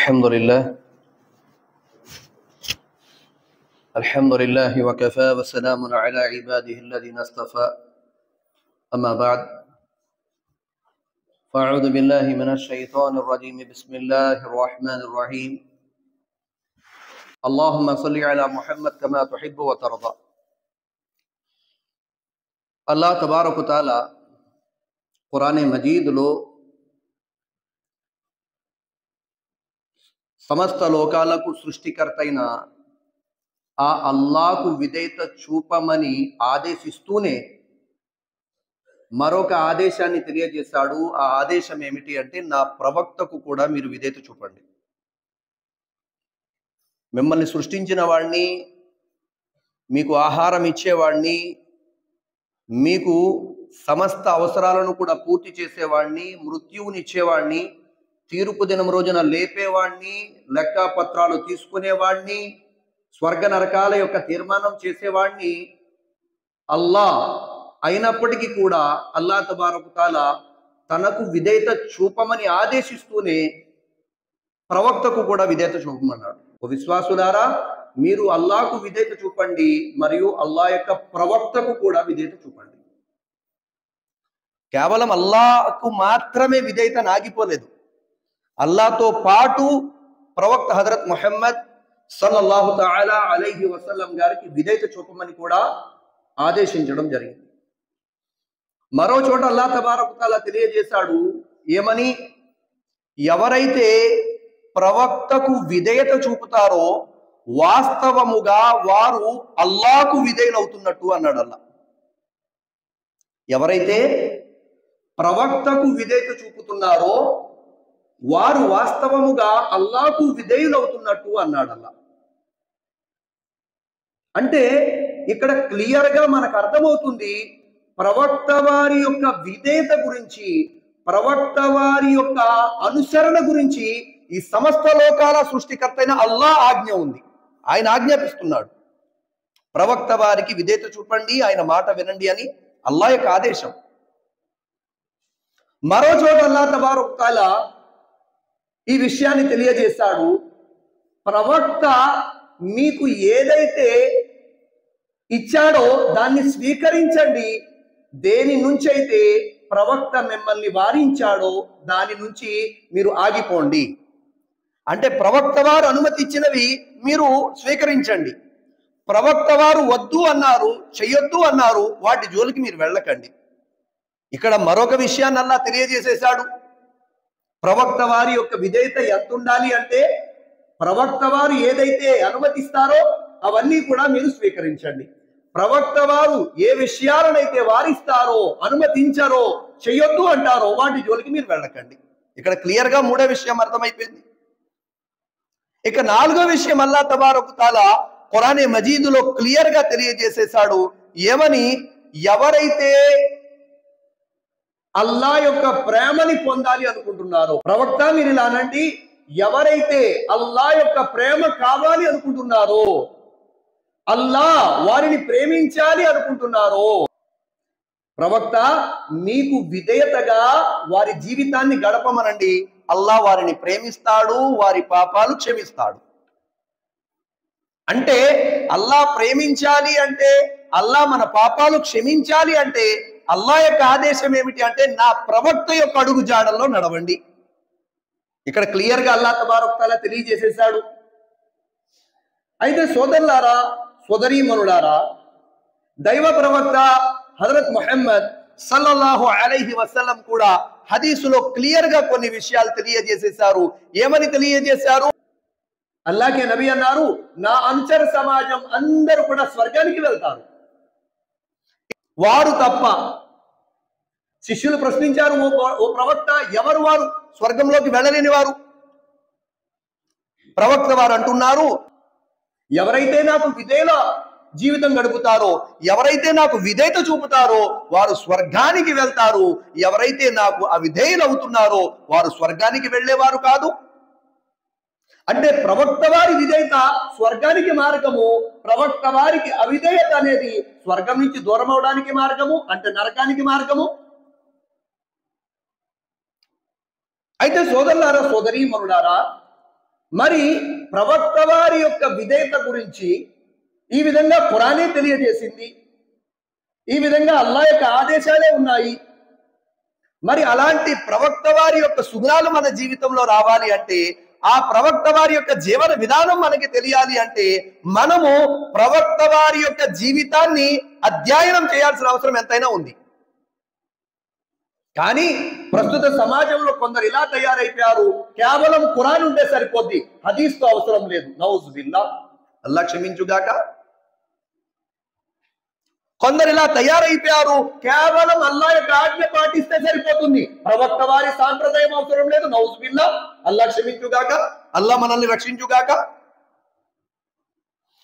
الحمد لله وكفى وسلام على عباده الذين اصطفى أما بعد فأعوذ بالله من الشيطان الرجيم بسم الله الرحمن الرحيم اللهم صل على محمد كما تحب وترضى అల్లాహ్ తబారక తఆలా ఖురాన్ మజీద్లో సమస్త లోకాలకు సృష్టికర్త అయిన ఆ అల్లాహ్కు విధేయత చూపమని ఆదేశిస్తూనే మరొక ఆదేశాన్ని తెలియజేశాడు. ఆ ఆదేశం ఏమిటి అంటే, నా ప్రవక్తకు కూడా మీరు విధేయత చూపండి. మిమ్మల్ని సృష్టించిన వాడిని, మీకు ఆహారం ఇచ్చేవాడిని, మీకు సమస్త అవసరాలను కూడా పూర్తి చేసేవాడిని, మృత్యువునిచ్చేవాడిని, తీర్పు దినం రోజున లేపేవాడిని, లెక్కపత్రాలు తీసుకునేవాడిని, స్వర్గ నరకాల యొక్క తీర్మానం చేసేవాడిని అల్లాహ్ అయినప్పటికీ కూడా అల్లాహ్ తబారక తఆలా తనకు విధేయత చూపమని ఆదేశిస్తూనే ప్రవక్తకు కూడా విధేయత చూపమన్నాడు. ఓ విశ్వాసులారా, మీరు అల్లాహ్కు విధేయత చూపండి మరియు అల్లాహ్ యొక్క ప్రవక్తకు కూడా విధేయత చూపండి. కేవలం అల్లాహ్కు మాత్రమే విధేయత ఆగిపోలేదు. అల్లాహ్తో పాటు ప్రవక్త హజరత్ ముహమ్మద్ సల్లల్లాహు తఆలా అలైహి వసల్లం గారికి విధేయత చూపమని కూడా ఆదేశించడం జరిగింది. మరో చోట అల్లాహ్ తబారక తఆలా తెలియజేశాడు. ఏమని? ఎవరైతే ప్రవక్తకు విధేయత చూపుతారో వాస్తవముగా వారు అల్లాహ్కు విధేయులవుతున్నట్టు అన్నాడు అల్లాహ్. ఎవరైతే ప్రవక్తకు విధేయత చూపుతున్నారో వారు వాస్తవముగా అల్లాహ్కు విధేయులవుతున్నట్టు అన్నాడు అల్లాహ్. అంటే ఇక్కడ క్లియర్గా మనకు అర్థమవుతుంది, ప్రవక్త వారి యొక్క విధేయత గురించి, ప్రవక్త వారి యొక్క అనుసరణ గురించి ఈ సమస్త లోకాల సృష్టికర్త అయిన అల్లాహ్ ఆజ్ఞ ఉంది. ఆయన ఆజ్ఞాపిస్తున్నాడు, ప్రవక్త వారికి విధేయత చూపండి, ఆయన మాట వినండి అని అల్లాహ్ యొక్క ఆదేశం. మరో చోట అల్లాహ్ తబారక తఆలా ఈ విషయాన్ని తెలియజేశాడు. ప్రవక్త మీకు ఏదైతే ఇచ్చాడో దాన్ని స్వీకరించండి, దేని నుంచి అయితే ప్రవక్త మిమ్మల్ని వారించాడో దాని నుంచి మీరు ఆగిపోండి. అంటే ప్రవక్త వారు అనుమతి ఇచ్చినవి మీరు స్వీకరించండి, ప్రవక్త వారు వద్దు అన్నారు, చెయ్యొద్దు అన్నారు, వాటి జోలికి మీరు వెళ్ళకండి. ఇక్కడ మరొక విషయాన్ని అల్లాహ్ తెలియజేసేశాడు. ప్రవక్త వారి యొక్క విధేయత ఎంత ఉండాలి అంటే, ప్రవక్త వారు ఏదైతే అనుమతిస్తారో అవన్నీ కూడా మీరు స్వీకరించండి. ప్రవక్త వారు ఏ విషయాలనైతే వారిస్తారో, అనుమతించారో, చెయ్యొద్దు అంటారో వాటి జోలికి మీరు వెళ్ళకండి. ఇక్కడ క్లియర్గా మూడో విషయం అర్థమైపోయింది. ఇక నాలుగో విషయం అల్లాహ్ తబారక తఆలా ఖురాన్ మజీదులో క్లియర్గా తెలియజేసేశాడు. ఏమని? ఎవరైతే అల్లాహ్ యొక్క ప్రేమని పొందాలి అనుకుంటున్నారో, ప్రవక్త మీరు ఇలా అనండి, ఎవరైతే అల్లాహ్ యొక్క ప్రేమ కావాలి అనుకుంటున్నారో, అల్లాహ్ వారిని ప్రేమించాలి అనుకుంటున్నారో, ప్రవక్త మీకు విధేయతగా వారి జీవితాన్ని గడపమనండి. అల్లాహ్ వారిని ప్రేమిస్తాడు, వారి పాపాలు క్షమిస్తాడు. అంటే అల్లాహ్ ప్రేమించాలి అంటే, అల్లాహ్ మన పాపాలు క్షమించాలి అంటే అల్లాహ్ యొక్క ఆదేశం ఏమిటి అంటే, నా ప్రవక్త యొక్క అడుగు జాడల్లో నడవండి. ఇక్కడ క్లియర్గా అల్లాహ్ తబారక తఆలా తెలియజేసేశాడు. అయితే సోదరులారా, సోదరీమణులారా, దైవ ప్రవక్త హజరత్ ముహమ్మద్ సల్లల్లాహు అలైహి వసల్లం కూడా హదీసులో క్లియర్గా కొన్ని విషయాలు తెలియజేసేశారు. ఏమని తెలియజేశారు? అల్లాహ్కే నబీ అన్నారు, నా అనుచర సమాజం అందరూ కూడా స్వర్గానికి వెళ్తారు, వారు తప్ప. శిష్యులు ప్రశ్నించారు, ఓ ప్రవక్త, ఎవరు వారు స్వర్గంలోకి వెళ్ళలేని వారు? ప్రవక్త వారు అంటున్నారు, ఎవరైతే నాకు విధేయుల జీవితం గడుపుతారో, ఎవరైతే నాకు విధేయత చూపుతారో వారు స్వర్గానికి వెళ్తారు, ఎవరైతే నాకు అవిధేయులు అవుతున్నారో వారు స్వర్గానికి వెళ్ళేవారు కాదు. అంటే ప్రవక్త వారి విధేయత స్వర్గానికి మార్గము, ప్రవక్త వారికి అవిధేయత అనేది స్వర్గం నుంచి దూరం అవడానికి మార్గము, అంటే నరకానికి మార్గము. అయితే సోదరులారా, సోదరీమణులారా, మరి ప్రవక్త వారి యొక్క విధేయత గురించి ఈ విధంగా ఖురానే తెలియజేసింది, ఈ విధంగా అల్లాహ్ యొక్క ఆదేశాలే ఉన్నాయి. మరి అలాంటి ప్రవక్త వారి యొక్క సుగుణాలు మన జీవితంలో రావాలి అంటే, ఆ ప్రవక్త వారి యొక్క జీవన విధానం మనకి తెలియాలి అంటే, మనము ప్రవక్త వారి యొక్క జీవితాన్ని అధ్యయనం చేయాల్సిన అవసరం ఎంతైనా ఉంది. కానీ ప్రస్తుత సమాజంలో కొందరు ఇలా తయారైపోయారు, కేవలం ఖురాన్ ఉంటే సరిపోద్ది, హదీస్తో అవసరం లేదు. నౌజు బిల్లాహ్, అల్లాహ్ క్షమించుగాక. కొందరు ఇలా తయారైపోయారు, కేవలం అల్లాహ్ యొక్క ఆజ్ఞ పాటిస్తే సరిపోతుంది, ప్రవక్త వారి సాంప్రదాయం అవసరం లేదు. నౌజు బిల్లాహ్, అల్లాహ్ క్షమించుగాక, అల్లాహ్ మనల్ని రక్షించుగాక.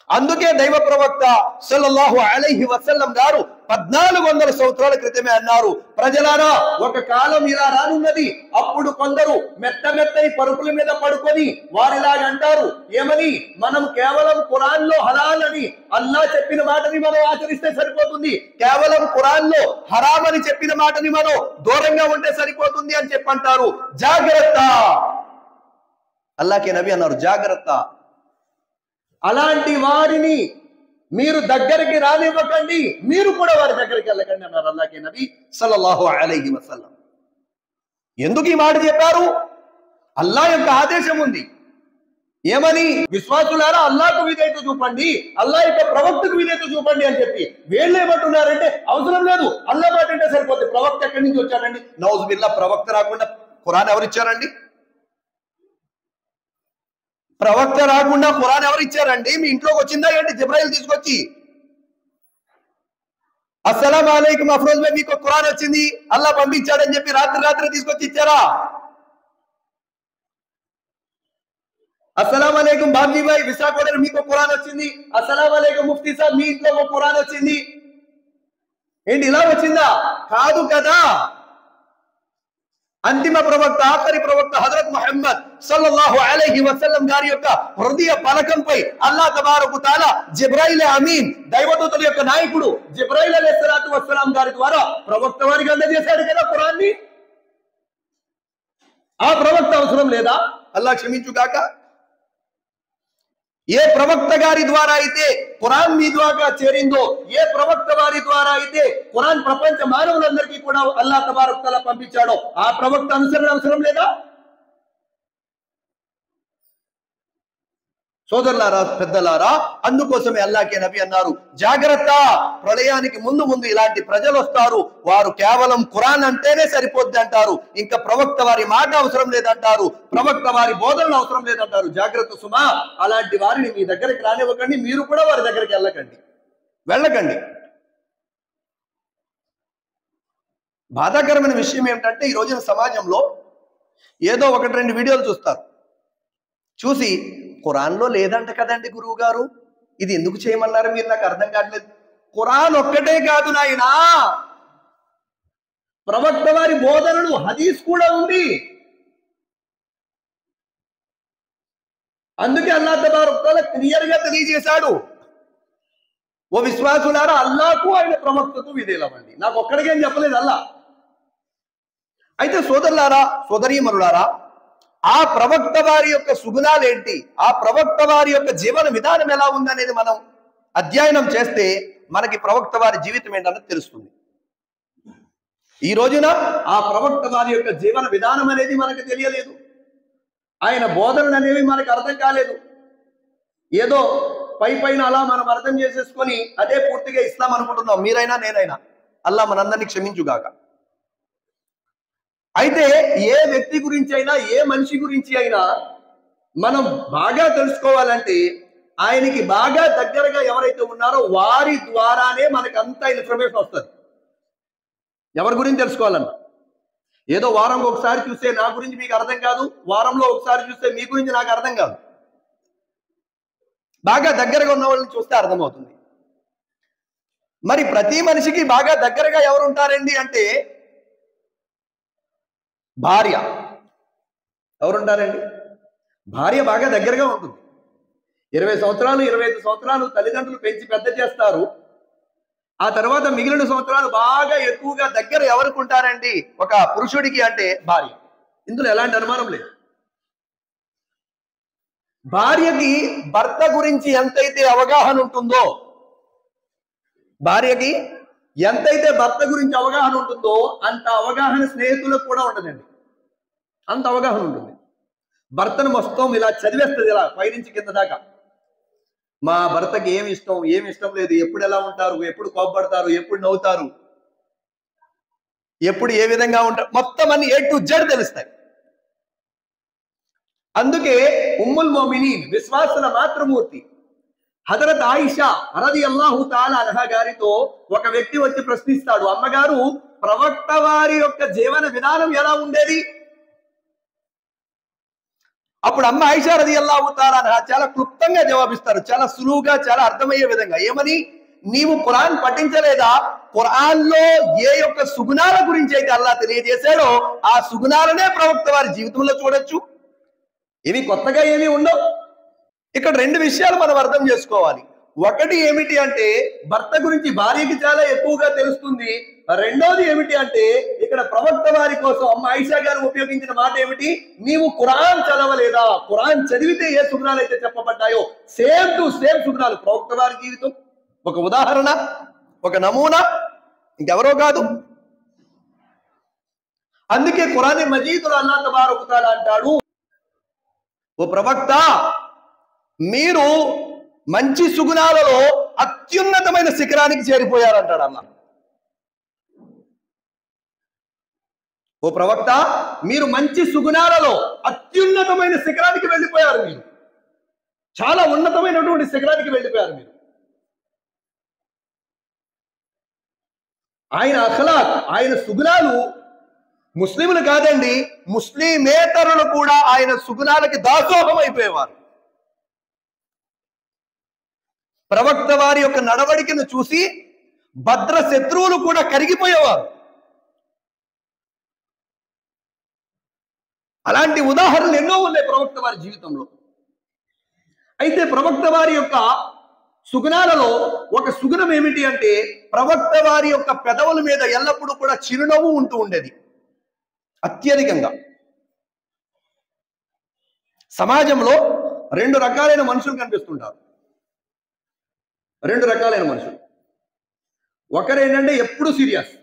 అందుకే దైవ ప్రవక్త సల్లల్లాహు అలైహి వసల్లం గారు 1400 సంవత్సరాల క్రితమే అన్నారు, ప్రజలారా ఒక కాలం ఇలా రానున్నది, అప్పుడు కొందరు మెత్త మెత్తని పరుపుల మీద పడుకొని వారిలాగా అంటారు, ఏమని, మనం కేవలం ఖురాన్ లో హలాల్ అని అల్లాహ్ చెప్పిన మాటని మనం ఆచరిస్తే సరిపోతుంది, కేవలం ఖురాన్ లో హరామ్ అని చెప్పిన మాటని మనం దూరంగా ఉంటే సరిపోతుంది అని చెప్పంటారు. జాగ్రత్త, అల్లాహ్కే నబీ అన్నారు, జాగ్రత్త, అలాంటి వారిని మీరు దగ్గరికి రానివ్వకండి, మీరు కూడా వారి దగ్గరికి వెళ్ళకండి అన్నారు అల్లాహ్కే నబీ సల్లల్లాహు అలైహి వసల్లం. ఎందుకు ఈ మాట చెప్పారు? అల్లాహ్ యొక్క ఆదేశం ఉంది, ఏమని, విశ్వాసులారా అల్లాహ్కు విధేయత చూపండి, అల్లాహ్ యొక్క ప్రవక్తకు విధేయత చూపండి అని చెప్పి. వీళ్ళు ఏమంటున్నారంటే, అవసరం లేదు, అల్లాహ్ మాట అంటే సరిపోతుంది, ప్రవక్త ఎక్కడి నుంచి వచ్చాడండి? నౌజు బిల్లాహ్, ప్రవక్త రాకుండా ఖురాన్ ఎవరిచ్చారండి? ప్రవక్త రాకుండా ఖురాన్ ఎవరు ఇచ్చారండి? మీ ఇంట్లోకి వచ్చిందా ఏంటి జిబ్రాయిల్ తీసుకొచ్చి? అస్సలాము అలైకుం అఫ్రోజ్ భాయ్, మీకు ఖురాన్ వచ్చింది, అల్లాహ్ పంపించాడని చెప్పి రాత్రి తీసుకొచ్చి ఇచ్చారా? అస్సలాము అలైకుం బాబ్జీ భాయ్, విశాఖపట్నం మీకు ఖురాన్ వచ్చింది, అస్సలాము అలైకుం ముఫ్తీ సాబ్, మీ ఇంట్లో ఖురాన్ వచ్చింది ఏంటి? ఇలా వచ్చిందా? కాదు కదా. అంతిమ ప్రవక్త, ఆఖరి ప్రవక్త హజరత్ ముహమ్మద్ సల్లల్లాహు అలైహి వసల్లం గారి యొక్క హృదయ పలకంపై అల్లాహ్ తబారక తఆలా జిబ్రాయిల్ అమీన్, దైవదూతల యొక్క నాయకుడు జిబ్రాయిల్ అలైహిస్సలాతు వస్సలాం గారి ద్వారా ప్రవక్త వారికి అందజేశాడు కదా ఖురాన్ని. ఆ ప్రవక్త అవసరం లేదా? అల్లాహ్ క్షమించుగాక. ఏ ప్రవక్త గారి ద్వారా అయితే ఖురాన్ మీ ద్వారా చేరిందో, ఏ ప్రవక్త వారి ద్వారా అయితే ఖురాన్ ప్రపంచ మానవులందరికీ కూడా అల్లాహ్ తబారక తఆలా పంపించాడో, ఆ ప్రవక్త అనుసరణ అవసరం లేదా? సోదరులారా, పెద్దలారా, అందుకోసమే అల్లాహ్కే నబీ అన్నారు, జాగ్రత్త, ప్రళయానికి ముందు ఇలాంటి ప్రజలు వస్తారు, వారు కేవలం ఖురాన్ అంటేనే సరిపోద్ది అంటారు, ఇంకా ప్రవక్త వారి మాట అవసరం లేదంటారు, ప్రవక్త వారి బోధనలు అవసరం లేదంటారు. జాగ్రత్త సుమా, అలాంటి వారిని మీ దగ్గరికి రానివ్వకండి, మీరు కూడా వారి దగ్గరికి వెళ్ళకండి. బాధాకరమైన విషయం ఏమిటంటే, ఈ రోజున సమాజంలో ఏదో 1-2 వీడియోలు చూసి ఖురాన్లో లేదంట కదండి గురువు గారు, ఇది ఎందుకు చేయమన్నారు మీరు, నాకు అర్థం కావట్లేదు. ఖురాన్ ఒక్కటే కాదు నాయనా, ప్రవక్త వారి బోధనలు హదీస్ కూడా ఉంది. అందుకే అల్లాహ్ తబారక తఆలా క్లియర్ గా తెలియజేశాడు, ఓ విశ్వాసులారా అల్లాహకు ఆయన ప్రవక్తకు విధేయులవ్వండి. నాకు ఒక్కడికే అని చెప్పలేదు అల్లాహ్. అయితే సోదరులారా, సోదరీమణులారా, ఆ ప్రవక్త వారి యొక్క సుగుణాలు ఏంటి, ఆ ప్రవక్త వారి యొక్క జీవన విధానం ఎలా ఉందనేది మనం అధ్యయనం చేస్తే మనకి ప్రవక్త వారి జీవితం ఏంటన్నది తెలుస్తుంది. ఈ రోజున ఆ ప్రవక్త వారి యొక్క జీవన విధానం అనేది మనకు తెలియలేదు, ఆయన బోధనలు అనేవి మనకు అర్థం కాలేదు. ఏదో పైన అలా మనం అర్థం చేసేసుకొని అదే పూర్తిగా ఇస్లాం అనుకుంటున్నాం, మీరైనా నేనైనా. అల్లాహ్ మనందరినీ క్షమించుగాక. అయితే ఏ వ్యక్తి గురించి అయినా, ఏ మనిషి గురించి అయినా మనం బాగా తెలుసుకోవాలంటే, ఆయనకి బాగా దగ్గరగా ఎవరైతే ఉన్నారో వారి ద్వారానే మనకు అంత ఇన్ఫర్మేషన్ వస్తుంది. ఎవరి గురించి తెలుసుకోవాలన్నా, ఏదో వారంలో ఒకసారి చూస్తే నా గురించి మీకు అర్థం కాదు, వారంలో ఒకసారి చూస్తే మీ గురించి నాకు అర్థం కాదు. బాగా దగ్గరగా ఉన్న వాళ్ళని చూస్తే అర్థమవుతుంది. మరి ప్రతి మనిషికి బాగా దగ్గరగా ఎవరు ఉంటారండి అంటే, భార్య. ఎవరుంటారండి? భార్య బాగా దగ్గరగా ఉంటుంది. 20 సంవత్సరాలు 25 సంవత్సరాలు తల్లిదండ్రులు పెంచి పెద్ద చేస్తారు. ఆ తర్వాత మిగిలిన సంవత్సరాలు బాగా ఎక్కువగా దగ్గర ఎవరికి ఉంటారండి ఒక పురుషుడికి అంటే భార్య. ఇందులో ఎలాంటి అనుమానం లేదు. భార్యకి భర్త గురించి ఎంతైతే అవగాహన ఉంటుందో, భార్యకి ఎంతైతే భర్త గురించి అవగాహన ఉంటుందో అంత అవగాహన స్నేహితులకు కూడా ఉండదండి. అంత అవగాహన ఉంటుంది. భర్తను మొత్తం ఇలా చదివేస్తుంది, ఇలా పైనుంచి కింద దాకా. మా భర్తకి ఏమి ఇష్టం, ఏమి ఇష్టం లేదు, ఎప్పుడు ఎలా ఉంటారు, ఎప్పుడు కోపపడతారు, ఎప్పుడు నవ్వుతారు, ఎప్పుడు ఏ విధంగా ఉంటారు, మొత్తం అన్ని A to Z తెలుస్తాయి. అందుకే ఉమ్ముల్ మోమినీన్ విశ్వాసుల మాతృమూర్తి హజరత్ ఆయిషా రదియల్లాహు తఆలా అన్హా గారితో ఒక వ్యక్తి వచ్చి ప్రశ్నిస్తాడు, అమ్మగారు ప్రవక్త వారి యొక్క జీవన విధానం ఎలా ఉండేది? అప్పుడు అమ్మ ఆయిషా రదియల్లాహు తఆలా అన్హా చాలా క్లుప్తంగా జవాబిస్తారు, చాలా సులువుగా, చాలా అర్థమయ్యే విధంగా. ఏమని? నీవు ఖురాన్ పఠించలేదా? ఖురాన్ లో ఏ యొక్క సుగుణాల గురించి అయితే అల్లాహ్ తెలియజేశాడో ఆ సుగుణాలనే ప్రవక్త వారి జీవితంలో చూడొచ్చు. ఇవి కొత్తగా ఏమీ ఉండవు. ఇక్కడ రెండు విషయాలు మనం అర్థం చేసుకోవాలి. ఒకటి ఏమిటి అంటే భర్త గురించి భార్యకి చాలా ఎక్కువగా తెలుస్తుంది. రెండోది ఏమిటి అంటే ఇక్కడ ప్రవక్త వారి కోసం అమ్మ ఆయిషా గారు ఉపయోగించిన మాట ఏమిటి? నీవు ఖురాన్ చదవలేదా? ఖురాన్ చదివితే ఏ సుగుణాలు అయితే చెప్పబడ్డాయో సేమ్ టు సేమ్ సుగుణాలు ప్రవక్త వారి జీవితం. ఒక ఉదాహరణ, ఒక నమూనా, ఇంకెవరో కాదు. అందుకే ఖురాన్ మజీదులో అల్లాహ్ తబారక వ తఆలా అంటాడు, ఓ ప్రవక్త మీరు మంచి సుగుణాలలో అత్యున్నతమైన శిఖరానికి చేరిపోయారంటాడు అల్లాహ్. ఓ ప్రవక్త మీరు మంచి సుగుణాలలో అత్యున్నతమైన శిఖరానికి వెళ్ళిపోయారు, మీరు చాలా ఉన్నతమైనటువంటి శిఖరానికి వెళ్ళిపోయారు మీరు. ఆయన అఖలాక్, ఆయన సుగుణాలు ముస్లింలు కాదండి, ముస్లిమేతరులు కూడా ఆయన సుగుణాలకి దాసోహం అయిపోయేవారు. ప్రవక్త వారి యొక్క నడవడికను చూసి భద్ర శత్రువులు కూడా కరిగిపోయేవారు. అలాంటి ఉదాహరణలు ఎన్నో ఉన్నాయి ప్రవక్త వారి జీవితంలో. అయితే ప్రవక్త వారి యొక్క సుగుణాలలో ఒక సుగుణం ఏమిటి అంటే ప్రవక్త వారి యొక్క పెదవుల మీద ఎల్లప్పుడూ కూడా చిరునవ్వు ఉంటూ ఉండేది అత్యధికంగా. సమాజంలో రెండు రకాలైన మనుషులు కనిపిస్తుంటారు. రెండు రకాలైన మనుషులు. ఒకరేంటంటే ఎప్పుడు సీరియస్,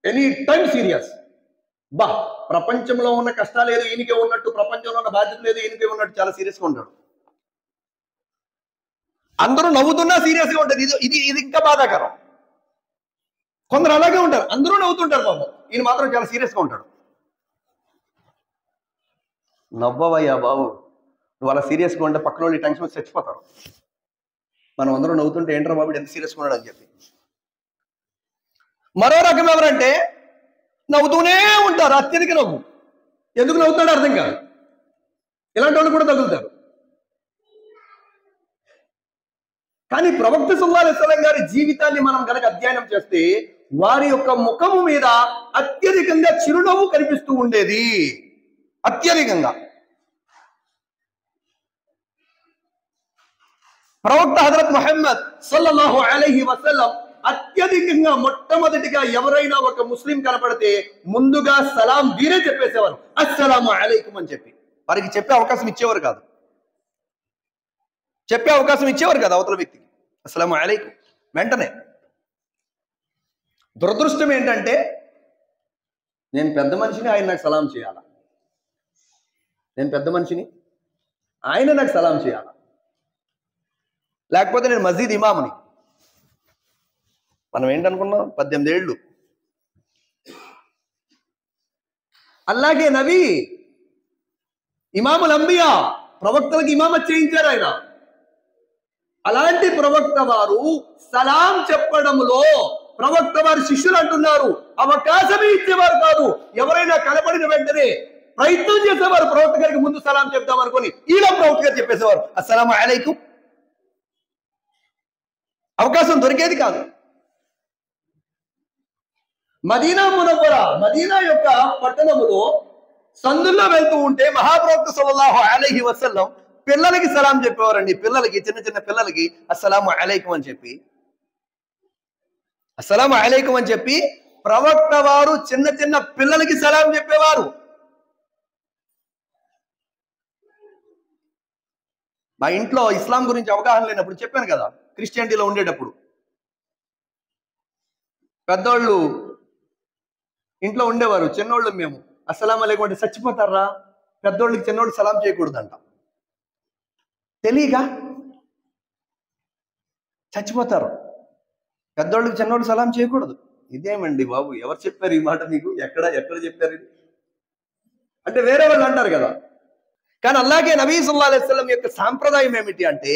ఎనీ టైం సీరియస్. ప్రపంచంలో ఉన్న కష్టాలు ఏదో ఈయనకే ఉన్నట్టు, ప్రపంచంలో ఉన్న బాధ్యత లేదు ఈయనకే ఉన్నట్టు చాలా సీరియస్గా ఉంటాడు. అందరూ నవ్వుతున్నా సీరియస్గా ఉంటుంది. ఇది ఇది ఇంకా బాధాకరం. కొందరు అలాగే ఉంటారు, అందరూ నవ్వుతుంటారు బాబు, ఈయన మాత్రం చాలా సీరియస్గా ఉంటాడు. నవ్వవయ్యా బాబు, నువ్వు అలా సీరియస్గా ఉంటే పక్కన వాళ్ళు టెన్షన్ వచ్చి చచ్చిపోతారు. మనం అందరూ నవ్వుతుంటే ఏంట్రా బాబు ఎంత సీరియస్గా ఉన్నాడు అని చెప్పి. మరో రకం ఎవరంటే నవ్వుతూనే ఉంటారు, అత్యధిక నవ్వు. ఎందుకు నవ్వుతాడో అర్థం కాదు. ఇలాంటి వాళ్ళు కూడా తగులుతారు. కానీ ప్రవక్త సల్లల్లాహు అలైహి వసల్లం గారి జీవితాన్ని మనం కనుక అధ్యయనం చేస్తే వారి యొక్క ముఖము మీద అత్యధికంగా చిరునవ్వు కనిపిస్తూ ఉండేది. అత్యధికంగా ప్రవక్త హజరత్ ముహమ్మద్ సల్లల్లాహు అలైహి వసల్లం అత్యధికంగా మొట్టమొదటిగా ఎవరైనా ఒక ముస్లిం కనపడితే ముందుగా సలాం వీరే చెప్పేసేవారు, అస్సలాము అలైకుం అని చెప్పి. వారికి చెప్పే అవకాశం ఇచ్చేవారు కాదు, చెప్పే అవకాశం ఇచ్చేవారు కాదు అవతల వ్యక్తికి. అస్సలాము అలైకుం వెంటనే. దురదృష్టం ఏంటంటే నేను పెద్ద మనిషిని, ఆయన నాకు సలాం చేయాలా. నేను పెద్ద మనిషిని, ఆయన నాకు సలాం చేయాలా. లేకపోతే నేను మస్జిద్ ఇమాముని. మనం ఏంటనుకున్నాం, 18 ఏళ్ళు. అల్లాగే నబీ, ఇమాముల్ అంబియా, ప్రవక్తలకు ఇమామత్ చేయించారు ఆయన. అలాంటి ప్రవక్త వారు సలాం చెప్పడంలో ప్రవక్త వారి శిష్యులు అంటున్నారు అవకాశమే ఇచ్చేవారు కాదు. ఎవరైనా కనపడిన వెంటనే ప్రయత్నం చేసేవారు ప్రవక్త గారికి ముందు సలాం చెప్దాం అనుకుని, ఈలో ప్రవక్త గారు చెప్పేసేవారు అస్సలాము అలైకుం. అవకాశం దొరికేది కాదు. మదీనా మునవ్వర, మదీనా యొక్క పట్టణములో సందుల్లో వెళ్తూ ఉంటే మహాప్రవక్త సల్లల్లాహు అలైహి వసల్లం పిల్లలకి సలాం చెప్పేవారండి. పిల్లలకి, చిన్న చిన్న పిల్లలకి అస్సలాము అలైకుం అని చెప్పి, అస్సలాము అలైకుం అని చెప్పి ప్రవక్త వారు చిన్న చిన్న పిల్లలకి సలాం చెప్పేవారు. మా ఇంట్లో ఇస్లాం గురించి అవగాహన లేనప్పుడు చెప్పాను కదా, క్రిస్టియానిటీలో ఉండేటప్పుడు పెద్దోళ్ళు ఇంట్లో ఉండేవారు, చిన్నోళ్ళు మేము అస్సలాము అలైకుం అంటే చచ్చిపోతారా, పెద్దోళ్ళకి చిన్నోళ్ళు సలాం చేయకూడదంట. తెలియక చచ్చిపోతారు, పెద్దోళ్ళకి చిన్నోళ్ళు సలాం చేయకూడదు. ఇదేమండి బాబు, ఎవరు చెప్పారు ఈ మాట మీకు, ఎక్కడ చెప్పారు ఇది అంటే వేరే వాళ్ళు అంటారు కదా. కానీ అల్లాగే నబీ సల్లల్లాహు అలైహి వసల్లం యొక్క సాంప్రదాయం ఏమిటి అంటే,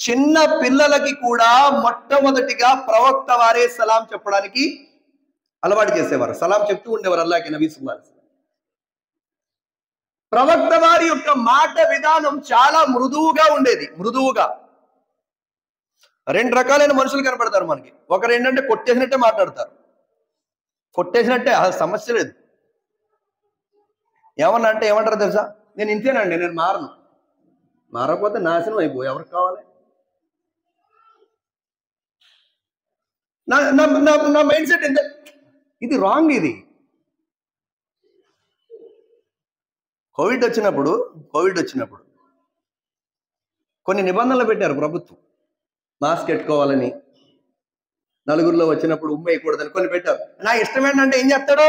చిన్న పిల్లలకి కూడా మొట్టమొదటిగా ప్రవక్త వారే సలాం చెప్పడానికి అలవాటు చేసేవారు, సలాం చెప్తూ ఉండేవారు అల్లాగే నబీ సల్లల్లాహు అలైహి వసల్లం. ప్రవక్త వారి యొక్క మాట విధానం చాలా మృదువుగా ఉండేది. మృదువుగా రెండు రకాలైన మనుషులు కనపడతారు మనకి. ఒకరు ఏంటంటే కొట్టేసినట్టే మాట్లాడతారు, కొట్టేసినట్టే, అసలు సమస్య లేదు. ఏమన్నా అంటే ఏమంటారు తెలుసా, నేను ఇంతేనండి, నేను మారను, మారకపోతే నాశనం అయిపోయి ఎవరికి కావాలి. నా మైండ్ సెట్ ఎంత, ఇది రాంగ్. ఇది కోవిడ్ వచ్చినప్పుడు కొన్ని నిబంధనలు పెట్టారు ప్రభుత్వం, మాస్క్ పెట్టుకోవాలని, నలుగురిలో వచ్చినప్పుడు ఉమ్మేయకూడదని కొన్ని పెట్టారు. నా ఇష్టం ఏంటంటే ఏం చేస్తాడు,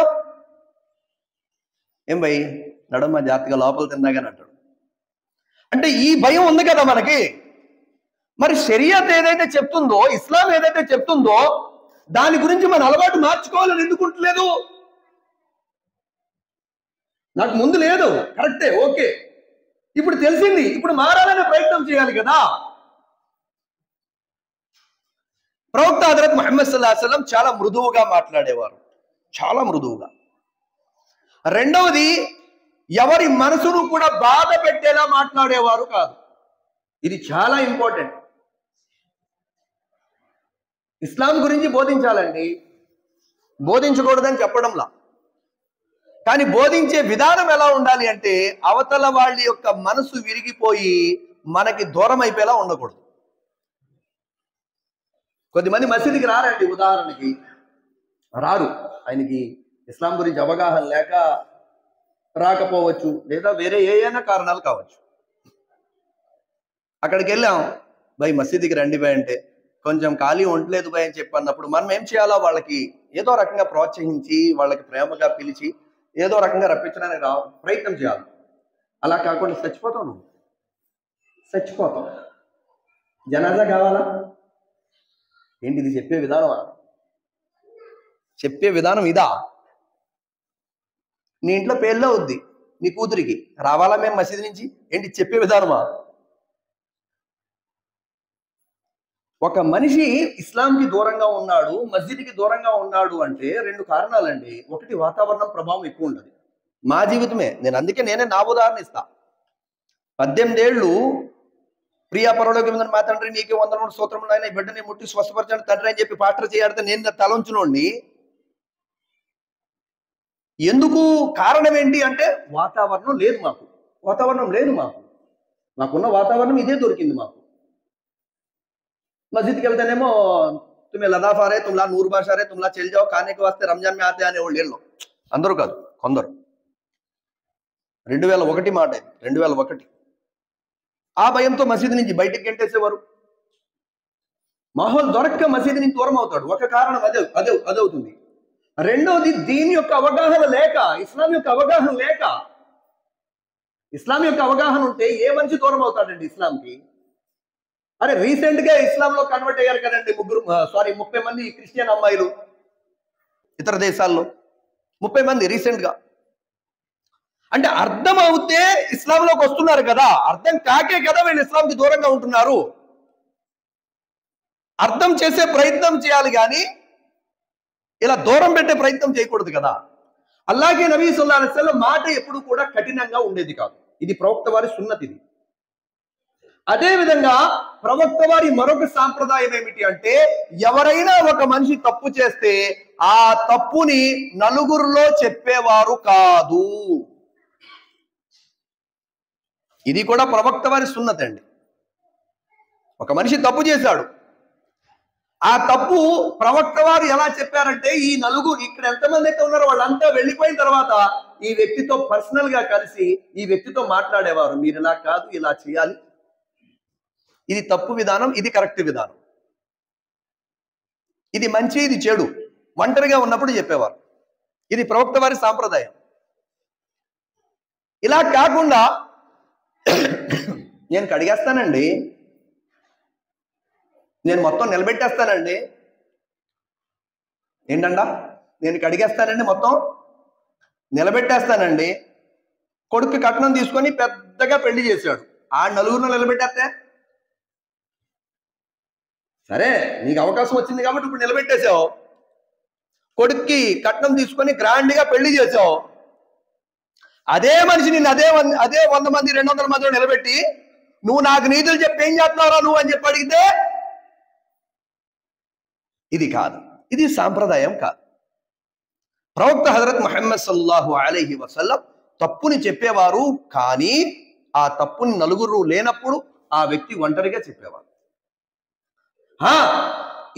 ఏం భయ్ నడమ జాగ్రత్తగా లోపల తిందాగాని అంటాడు. అంటే ఈ భయం ఉంది కదా మనకి. మరి షరియత్ ఏదైతే చెప్తుందో, ఇస్లాం ఏదైతే చెప్తుందో, దాని గురించి మన అలవాటు మార్చుకోవాలని ఎందుకుంటలేదు? నాకు ముందు లేదు, కరెక్టే, ఓకే, ఇప్పుడు తెలిసింది, ఇప్పుడు మారాలనే ప్రయత్నం చేయాలి కదా. ప్రవక్త హజరత్ ముహమ్మద్ సల్లల్లాహు అలైహి వసల్లం చాలా మృదువుగా మాట్లాడేవారు, చాలా మృదువుగా. రెండవది, ఎవరి మనసును కూడా బాధ పెట్టేలా మాట్లాడేవారు కాదు. ఇది చాలా ఇంపార్టెంట్. ఇస్లాం గురించి బోధించాలండి, బోధించకూడదని చెప్పడంలా. కానీ బోధించే విధానం ఎలా ఉండాలి అంటే, అవతల వాళ్ళ యొక్క మనసు విరిగిపోయి మనకి దూరం అయిపోయేలా ఉండకూడదు. కొద్దిమంది మసీదుకి రారండి, ఉదాహరణకి రారు, ఆయనకి ఇస్లాం గురించి అవగాహన లేక రాకపోవచ్చు, లేదా వేరే ఏమైనా కారణాలు కావచ్చు. అక్కడికి వెళ్ళాం, భయ్ మసీదుకి రండి భయ్ అంటే, కొంచెం ఖాళీ ఉండలేదు భయ్ అని చెప్పి అన్నప్పుడు మనం ఏం చేయాలో, వాళ్ళకి ఏదో రకంగా ప్రోత్సహించి, వాళ్ళకి ప్రేమగా పిలిచి ఏదో రకంగా రప్పించడానికి ప్రయత్నం చేయాలి. అలా కాకుండా చచ్చిపోతావు, నువ్వు చచ్చిపోతావు. జనాజా కావాలా ఏంటి? ఇది చెప్పే విధానమా? చెప్పే విధానం ఇదా? నీ ఇంట్లో పేర్లో వద్ది, నీ కూతురికి రావాలా మేము మసీదు నుంచి, ఏంటి చెప్పే విధానమా? ఒక మనిషి ఇస్లాంకి దూరంగా ఉన్నాడు, మస్జిద్కి దూరంగా ఉన్నాడు అంటే రెండు కారణాలండి. ఒకటి, వాతావరణం ప్రభావం ఎక్కువ ఉండదు. మా జీవితమే, నేనే నా ఉదాహరణ ఇస్తా. 18 ఏళ్ళు ప్రియా పరలోకమందున్న మా తండ్రి నీకే వందనములు స్తోత్రములు నాయనా, ఈ బిడ్డని ముట్టి స్వస్థపరచండి తండ్రి అని చెప్పి పాస్టర్ చేయాడితే నేను తలంచునోండి. ఎందుకు? కారణం ఏంటి అంటే, వాతావరణం లేదు మాకు, మాకున్న వాతావరణం ఇదే దొరికింది మాకు. మస్జిద్కి వెళ్తేనేమో తుమ్మే లదాఫ్ ఆరే, తుమ్లా నూర్ బాష్ ఆరే, తుమ్లా చెల్ జాओ, ఖానేకి వస్తే రంజాన్ మే ఆతే అనే వాళ్ళు అందరూ కాదు, కొందరు. 2001 మాట, 2001. ఆ భయంతో మసీదు నుంచి బయటకు గెంటేసేవారు. మాహోల్ దొరక్క మసీదు నుంచి దూరం అవుతాడు. ఒక కారణం అదవుతుంది. రెండోది, దీని యొక్క అవగాహన లేక, ఇస్లాం యొక్క అవగాహన లేక. ఇస్లాం యొక్క అవగాహన ఉంటే ఏ మనిషి దూరం అవుతాడండి ఇస్లాంకి? అరే రీసెంట్ గా ఇస్లాంలో కన్వర్ట్ అయ్యారు కదండి 30 మంది క్రిస్టియన్ అమ్మాయిలు ఇతర దేశాల్లో, 30 మంది రీసెంట్ గా. అంటే అర్థం అవుతే ఇస్లాంలోకి వస్తున్నారు కదా, అర్థం కాకే కదా వీళ్ళు ఇస్లాంకి దూరంగా ఉంటున్నారు. అర్థం చేసే ప్రయత్నం చేయాలి కానీ ఇలా దూరం పెట్టే ప్రయత్నం చేయకూడదు కదా. అల్లాగే నబీ సల్లల్లాహు అలైహి వసల్లం మాట ఎప్పుడు కూడా కఠినంగా ఉండేది కాదు. ఇది ప్రవక్త వారి సున్నతి. ఇది అదే విధంగా ప్రవక్త వారి మరొక సాంప్రదాయం ఏమిటి అంటే, ఎవరైనా ఒక మనిషి తప్పు చేస్తే ఆ తప్పుని నలుగురిలో చెప్పేవారు కాదు. ఇది కూడా ప్రవక్త వారి సున్నతి అండి. ఒక మనిషి తప్పు చేశాడు, ఆ తప్పు ప్రవక్త వారు ఎలా చెప్పారంటే, ఈ నలుగురు ఇక్కడ ఎంతమంది అయితే ఉన్నారో వాళ్ళంతా వెళ్ళిపోయిన తర్వాత ఈ వ్యక్తితో పర్సనల్ గా కలిసి ఈ వ్యక్తితో మాట్లాడేవారు, మీరు ఇలా కాదు ఇలా చేయాలి, ఇది తప్పు విధానం, ఇది కరెక్ట్ విధానం, ఇది మంచి, ఇది చెడు ఒంటరిగా ఉన్నప్పుడు చెప్పేవారు. ఇది ప్రవక్త వారి సాంప్రదాయం. ఇలా కాకుండా నేను కడిగేస్తానండి, నేను మొత్తం నిలబెట్టేస్తానండి, ఏంటండా నేను కడిగేస్తానండి, మొత్తం నిలబెట్టేస్తానండి, కొడుకు కట్నం తీసుకొని పెద్దగా పెళ్లి చేశాడు, ఆ నలుగురిని నిలబెట్టేస్తే సరే నీకు అవకాశం వచ్చింది కాబట్టి ఇప్పుడు నిలబెట్టేశావు, కొడుక్కి కట్నం తీసుకొని గ్రాండ్గా పెళ్లి చేశావు, అదే మనిషిని అదే 100 మంది 200 మందిలో నిలబెట్టి నువ్వు నాకు నీతులు చెప్పి ఏం చేస్తున్నావురా నువ్వు అని చెప్పి అడిగితే ఇది కాదు, ఇది సాంప్రదాయం కాదు. ప్రవక్త హజరత్ ముహమ్మద్ సల్లల్లాహు అలైహి వసల్లం తప్పుని చెప్పేవారు, కానీ ఆ తప్పుని నలుగురు లేనప్పుడు ఆ వ్యక్తి ఒంటరిగా చెప్పేవారు.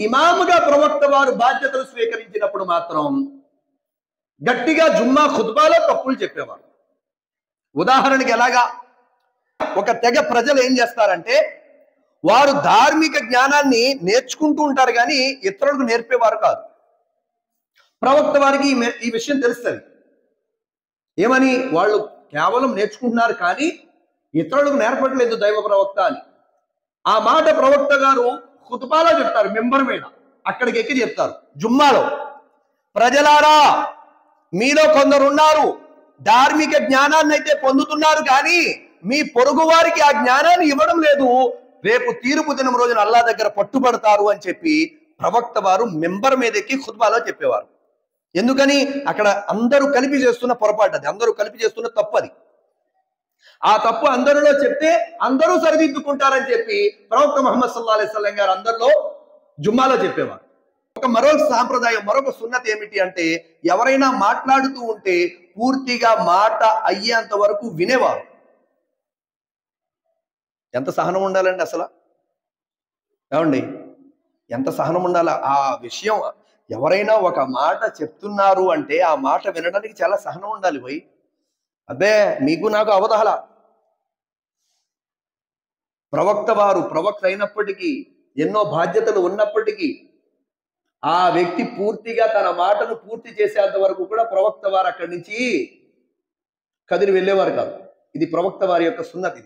ఇమాముగా ప్రవక్త వారు బాధ్యతలు స్వీకరించినప్పుడు మాత్రం గట్టిగా జుమ్మా ఖుత్బాలో తప్పులు చెప్పేవారు. ఉదాహరణకి ఎలాగా, ఒక తెగ ప్రజలు ఏం చేస్తారంటే వారు ధార్మిక జ్ఞానాన్ని నేర్చుకుంటూ ఉంటారు కానీ ఇతరులకు నేర్పేవారు కాదు. ప్రవక్త వారికి ఈ విషయం తెలుస్తుంది. ఏమని? వాళ్ళు కేవలం నేర్చుకుంటున్నారు కానీ ఇతరులకు నేర్పట్లేదు దైవ ప్రవక్త అని. ఆ మాట ప్రవక్త గారు ఖుత్బాలో చెప్తారు, మెంబర్ మీద అక్కడికి ఎక్కి చెప్తారు జుమ్మాలో, ప్రజలారా మీలో కొందరు ఉన్నారు ధార్మిక జ్ఞానాన్ని అయితే పొందుతున్నారు కానీ మీ పొరుగు వారికి ఆ జ్ఞానాన్ని ఇవ్వడం లేదు, రేపు తీర్పు దినం రోజున అల్లా దగ్గర పట్టుబడతారు అని చెప్పి ప్రవక్త వారు మెంబర్ మీద ఎక్కి ఖుత్బాలో చెప్పేవారు. ఎందుకని? అక్కడ అందరూ కలిపి చేస్తున్న పొరపాటు అది, అందరూ కలిపి చేస్తున్న తప్పు అది. ఆ తప్పు అందరిలో చెప్తే అందరూ సరిదిద్దుకుంటారని చెప్పి ప్రవక్త ముహమ్మద్ సల్లల్లాహు అలైహి వసల్లం గారు అందరిలో జుమ్మాలో చెప్పేవారు. మరొక సాంప్రదాయం, మరొక సున్నత ఏమిటి అంటే ఎవరైనా మాట్లాడుతూ ఉంటే పూర్తిగా మాట అయ్యేంత వరకు వినేవారు. ఎంత సహనం ఉండాలండి అసలు, ఏమండి? ఎంత సహనం ఉండాలి ఆ విషయం. ఎవరైనా ఒక మాట చెప్తున్నారు అంటే ఆ మాట వినడానికి చాలా సహనం ఉండాలి. పోయి అబ్బే మీకు నాకు అవతహల. ప్రవక్త వారు ప్రవక్త అయినప్పటికీ, ఎన్నో బాధ్యతలు ఉన్నప్పటికీ ఆ వ్యక్తి పూర్తిగా తన మాటను పూర్తి చేసేంత వరకు కూడా ప్రవక్త వారు అక్కడి నుంచి కదిలి వెళ్ళేవారు కాదు. ఇది ప్రవక్త వారి యొక్క సున్నతి.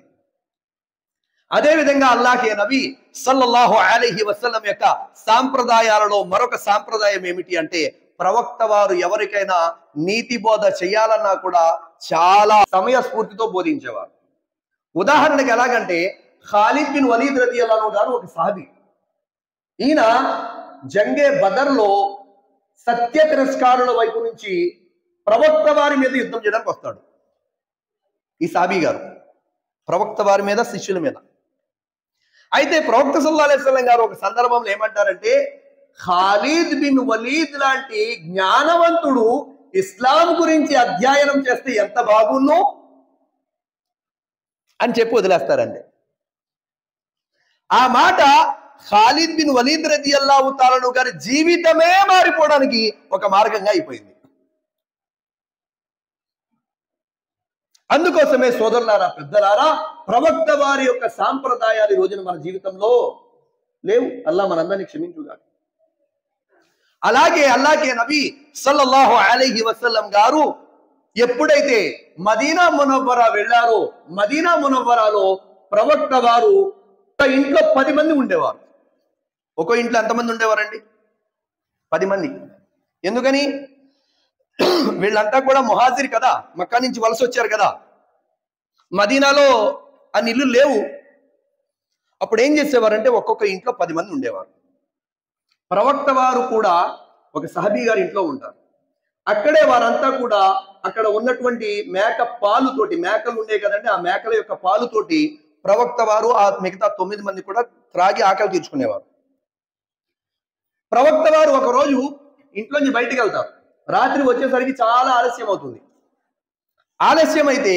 అదేవిధంగా అల్లాహే నబీ సల్లల్లాహు అలైహి వసల్లం యొక్క సాంప్రదాయాలలో మరొక సాంప్రదాయం ఏమిటి అంటే ప్రవక్త వారు ఎవరికైనా నీతి బోధ చేయాలన్నా కూడా చాలా సమయస్ఫూర్తితో బోధించేవారు. ఉదాహరణకి ఎలాగంటే ఖాలిద్ బిన్ వలీద్ రదియల్లాహు అన్హు గారు ఒక సహాబీ. ఈయన జంగే బదర్లో సత్య తిరస్కారుల వైపు నుంచి ప్రవక్త వారి మీద యుద్ధం చేయడానికి వస్తాడు. ఈ సహాబీ గారు ప్రవక్త వారి మీద, శిష్యుల మీద. అయితే ప్రవక్త సల్లల్లాహు అలైహి వసల్లం గారు ఒక సందర్భంలో ఏమంటారంటే ఖాలిద్ బిన్ వలీద్ లాంటి జ్ఞానవంతుడు ఇస్లాం గురించి అధ్యయనం చేస్తే ఎంత బాగున్నో అని చెప్పి వదిలేస్తారండి. ఆ మాట ఖాలిద్ బిన్ వలీద్ రదియల్లాహు తఆలా అన్హు గారి జీవితమే మారిపోవడానికి ఒక మార్గంగా అయిపోయింది. అందుకోసమే సోదరులారా, పెద్దలారా, ప్రవక్త వారి యొక్క సాంప్రదాయాలు ఈ రోజున మన జీవితంలో లేవు. అల్లా మనందరినీ క్షమించుగాక. అలాగే అల్లాహే నబీ సల్లల్లాహు అలైహి వసల్లం గారు ఎప్పుడైతే మదీనా మునవ్వరా వెళ్ళారో, మదీనా మునవ్వరాలో ప్రవక్త వారు ఒక ఇంట్లో 10 మంది ఉండేవారు. ఒక ఇంట్లో ఎంతమంది ఉండేవారండి? 10 మంది. ఎందుకని? వీళ్ళంతా కూడా ముహాజిర్ కదా, మక్కా నుంచి వలస వచ్చారు కదా, మదీనాలో అన్ని ఇల్లు లేవు. అప్పుడు ఏం చేసేవారంటే ఒక్కొక్క ఇంట్లో 10 మంది ఉండేవారు. ప్రవక్త వారు కూడా ఒక సహబీ గారి ఇంట్లో ఉంటారు. అక్కడే వారంతా కూడా అక్కడ ఉన్నటువంటి మేక పాలుతోటి, మేకలు ఉండే కదండి, ఆ మేకల యొక్క పాలుతోటి ప్రవక్త వారు ఆ మిగతా 9 మంది కూడా త్రాగి ఆకలి తీర్చుకునేవారు. ప్రవక్త వారు ఒకరోజు ఇంట్లోంచి బయటికి వెళ్తారు. రాత్రి వచ్చేసరికి చాలా ఆలస్యం అవుతుంది. ఆలస్యం అయితే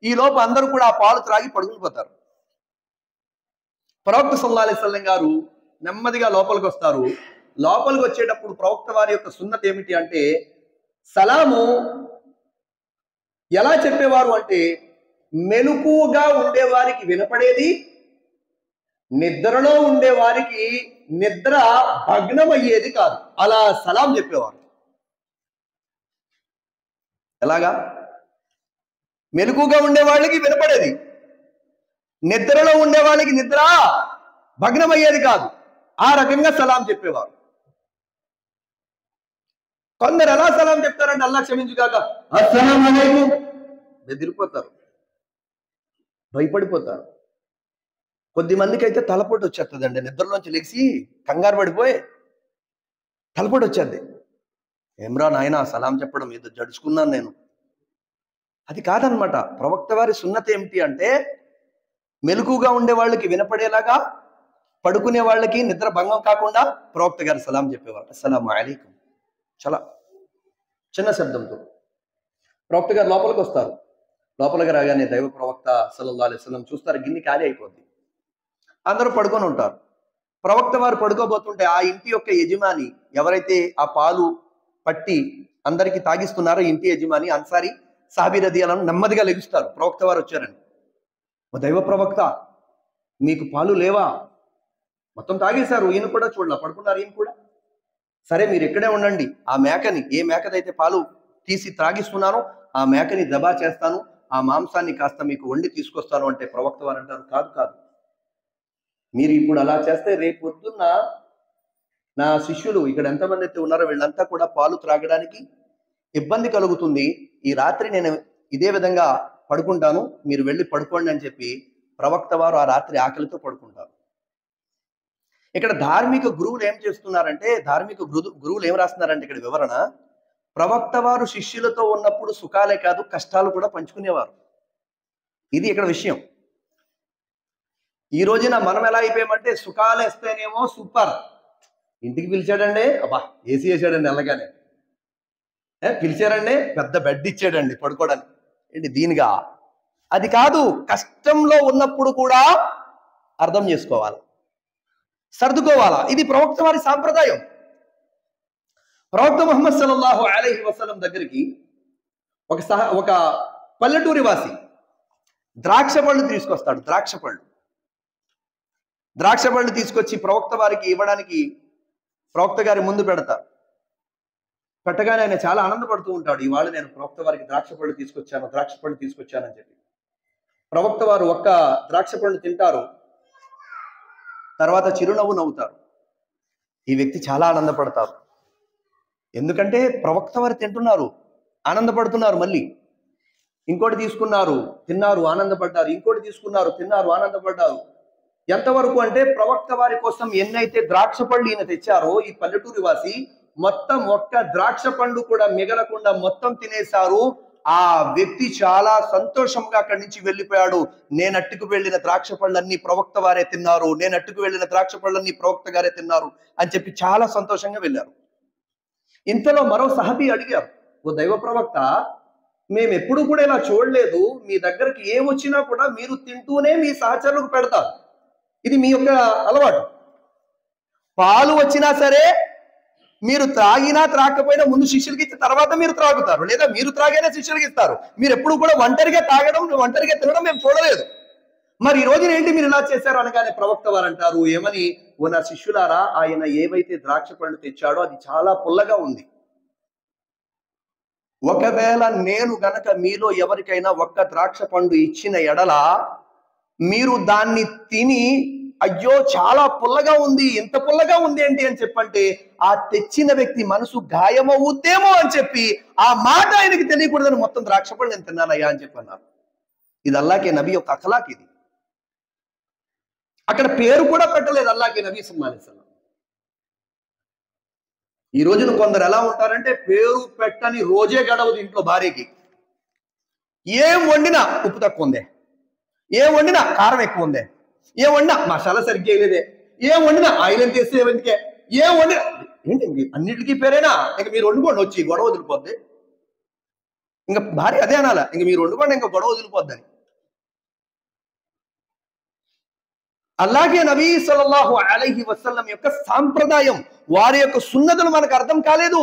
ఈ లోపు అందరూ కూడా ఆ పాలు త్రాగి పడుకునిపోతారు. ప్రవక్త సల్లల్లాహు అలైహి వసల్లం గారు నెమ్మదిగా లోపలికి వస్తారు. లోపలికి వచ్చేటప్పుడు ప్రవక్త వారి యొక్క సున్నత ఏమిటి అంటే సలాము ఎలా చెప్పేవారు అంటే మెలకువగా ఉండేవారికి వినపడేది, నిద్రలో ఉండే వారికి నిద్ర భగ్నం అయ్యేది కాదు, అలా సలాం చెప్పేవారు. ఎలాగా? మెలకుగా ఉండే వాళ్ళకి వినపడేది, నిద్రలో ఉండే వాళ్ళకి నిద్ర భగ్నం అయ్యేది కాదు, ఆ రకంగా సలాం చెప్పేవారు. కొందరు ఎలా సలాం చెప్తారంటే అల్లా క్షమించుగాక అస్సలాము అలైకుం బెదిరిపోతారు, భయపడిపోతారు. కొద్ది మందికి అయితే తలపోటు వచ్చేస్తుందండి, నిద్రలోంచి లెగిసి కంగారు పడిపోయి తలపోటు వచ్చేది. ఏమ్రా నాయన సలాం చెప్పడం ఏదో జడుచుకున్నాను నేను. అది కాదనమాట. ప్రవక్త వారి సున్నత ఏమిటి అంటే మెలకుగా ఉండే వాళ్ళకి వినపడేలాగా, పడుకునే వాళ్ళకి నిద్ర భంగం కాకుండా ప్రవక్త గారు సలాం చెప్పేవారు. అస్సలాము అలైకుం, చాలా చిన్న శబ్దంతో. ప్రవక్త గారు లోపలికి వస్తారు. లోపలికి రాగానే దైవ ప్రవక్త సల్లల్లాహు అలైహి వసల్లం చూస్తారు, గిన్నె ఖాళీ అయిపోద్ది, అందరూ పడుకొని ఉంటారు. ప్రవక్త వారు పడుకోబోతుంటే ఆ ఇంటి యొక్క యజమాని, ఎవరైతే ఆ పాలు పట్టి అందరికీ తాగిస్తున్నారో ఇంటి యజమాని అన్సారీ సాహబీ రదియల్లాహు నెమ్మదిగా లెగుస్తారు, ప్రవక్త వారు వచ్చారని. దైవ ప్రవక్త, మీకు పాలు లేవా? మొత్తం తాగేశారు, ఈయన కూడా చూడాల, పడుకున్నారు ఈయన కూడా. సరే మీరు ఇక్కడే ఉండండి, ఆ మేకని, ఏ మేకదైతే పాలు తీసి త్రాగిస్తున్నానో ఆ మేకని దబా చేస్తాను, ఆ మాంసాన్ని కాస్త మీకు వండి తీసుకొస్తాను అంటే ప్రవక్త వారు అంటారు, కాదు కాదు, మీరు ఇప్పుడు అలా చేస్తే రేపు పొద్దున్న నా శిష్యులు ఇక్కడ ఎంతమంది అయితే ఉన్నారో వీళ్ళంతా కూడా పాలు త్రాగడానికి ఇబ్బంది కలుగుతుంది, ఈ రాత్రి నేను ఇదే విధంగా పడుకుంటాను, మీరు వెళ్ళి పడుకోండి అని చెప్పి ప్రవక్త వారు ఆ రాత్రి ఆకలితో పడుకుంటారు. ఇక్కడ ధార్మిక గురువులు ఏం చేస్తున్నారంటే, ధార్మిక గురువులు ఏం రాస్తున్నారంటే ఇక్కడ వివరణ, ప్రవక్త వారు శిష్యులతో ఉన్నప్పుడు సుఖాలే కాదు కష్టాలు కూడా పంచుకునేవారు. ఇది ఇక్కడ విషయం. ఈ రోజున మనం ఎలా అయిపోయామంటే సుఖాలు వేస్తేనేమో సూపర్, ఇంటికి పిలిచాడండి, అబ్బా ఏసీ వేసాడండి వెళ్ళగానే, పిలిచారండి పెద్ద బెడ్ ఇచ్చాడండి పడుకోవడానికి, ఏంటి దీనిగా? అది కాదు, కష్టంలో ఉన్నప్పుడు కూడా అర్థం చేసుకోవాలి, సర్దుకోవాలా. ఇది ప్రవక్త వారి సాంప్రదాయం. ప్రవక్త ముహమ్మద్ సల్లల్లాహు అలైహి వసల్లం దగ్గరికి ఒక పల్లెటూరి వాసి ద్రాక్ష పళ్ళు తీసుకొస్తాడు. ద్రాక్ష పళ్ళు తీసుకొచ్చి ప్రవక్త వారికి ఇవ్వడానికి ప్రవక్త గారి ముందు పెడతారు. పెట్టగానే ఆయన చాలా ఆనందపడుతూ ఉంటాడు, ఇవాళ నేను ప్రవక్త వారికి ద్రాక్ష పళ్ళు తీసుకొచ్చానని చెప్పి. ప్రవక్త వారు ఒక్క ద్రాక్ష పళ్ళు తింటారు, తర్వాత చిరునవ్వు నవ్వుతారు. ఈ వ్యక్తి చాలా ఆనందపడతారు, ఎందుకంటే ప్రవక్త వారు తింటున్నారు, ఆనందపడుతున్నారు. మళ్ళీ ఇంకోటి తీసుకున్నారు, తిన్నారు, ఆనందపడ్డారు. ఇంకోటి తీసుకున్నారు, తిన్నారు, ఆనందపడ్డారు. ఎంతవరకు అంటే ప్రవక్త వారి కోసం ఎన్నైతే ద్రాక్ష పళ్ళు ఈయన తెచ్చారో ఈ పల్లెటూరి వాసి మొత్తం ఒక్క ద్రాక్ష పండు కూడా మిగలకుండా మొత్తం తినేశారు. ఆ వ్యక్తి చాలా సంతోషంగా అక్కడి నుంచి వెళ్ళిపోయాడు. నేను అట్టుకు వెళ్ళిన ద్రాక్ష పళ్ళన్నీ ప్రవక్త వారే తిన్నారు, నేను అట్టుకు వెళ్ళిన ద్రాక్ష పళ్ళన్నీ ప్రవక్త గారే తిన్నారు అని చెప్పి చాలా సంతోషంగా వెళ్ళారు. ఇంతలో మరో సహబీ అడిగారు, ఓ దైవ ప్రవక్త, మేము ఎప్పుడు కూడా ఇలా చూడలేదు, మీ దగ్గరికి ఏం వచ్చినా కూడా మీరు తింటూనే మీ సహచరులకు పెడతారు, ఇది మీ యొక్క అలవాటు. పాలు వచ్చినా సరే మీరు త్రాగినా త్రాగకపోయినా ముందు శిష్యులకి ఇచ్చిన తర్వాత మీరు త్రాగుతారు, లేదా మీరు త్రాగైనా శిష్యులకి ఇస్తారు. మీరు ఎప్పుడు కూడా ఒంటరిగా తాగడం, ఒంటరిగా తినడం మేము చూడలేదు. మరి ఈ రోజున ఏంటి మీరు ఇలా చేశారు అనగానే ప్రవక్త వారు అంటారు ఏమని, ఓ నా శిష్యులారా, ఆయన ఏవైతే ద్రాక్ష పళ్ళు తెచ్చాడో అది చాలా పుల్లగా ఉంది. ఒకవేళ నేను గనక మీలో ఎవరికైనా ఒక్క ద్రాక్ష పండు ఇచ్చిన ఎడల మీరు దాన్ని తిని అయ్యో చాలా పుల్లగా ఉంది, ఎంత పుల్లగా ఉంది ఏంటి అని చెప్పంటే ఆ తెచ్చిన వ్యక్తి మనసు గాయమవుద్దేమో అని చెప్పి ఆ మాట ఆయనకి తెలియకూడదని మొత్తం ద్రాక్ష పళ్ళు నేను తిన్నానయ్యా అని చెప్పి అన్నారు. ఇది అల్లాకే నబీ యొక్క అఖలాక్. ఇది అక్కడ పేరు కూడా పెట్టలేదు అల్లాకే నబీ సల్లల్లాహు అలైహి వసల్లం. ఈ రోజున కొందరు ఎలా ఉంటారంటే పేరు పెట్టని రోజే గడవదు ఇంట్లో భార్యకి. ఏం వండినా ఉప్పు తక్కువ ఉందే, ఏం వండినా కారం ఎక్కువ ఉందే, ఏం వండినా మసాలా సరిగ్గా వేయలేదే, ఏం వండినా ఆయిల్ ఎంత వేస్తే ఎందుకే, ఏం వండినా ఏంటి అన్నిటికీ పేరేనా, ఇంక మీరు వండుకోండి, వచ్చి గొడవ వదిలిపోద్ది. ఇంకా భార్య అదే అనాలా, ఇంక మీరు వండుకోండి, ఇంకా గొడవ వదిలిపోద్దని. అలాగే నబీ సల్లల్లాహు అలైహి వసల్లం యొక్క సాంప్రదాయం, వారి యొక్క సున్నతులు మనకు అర్థం కాలేదు.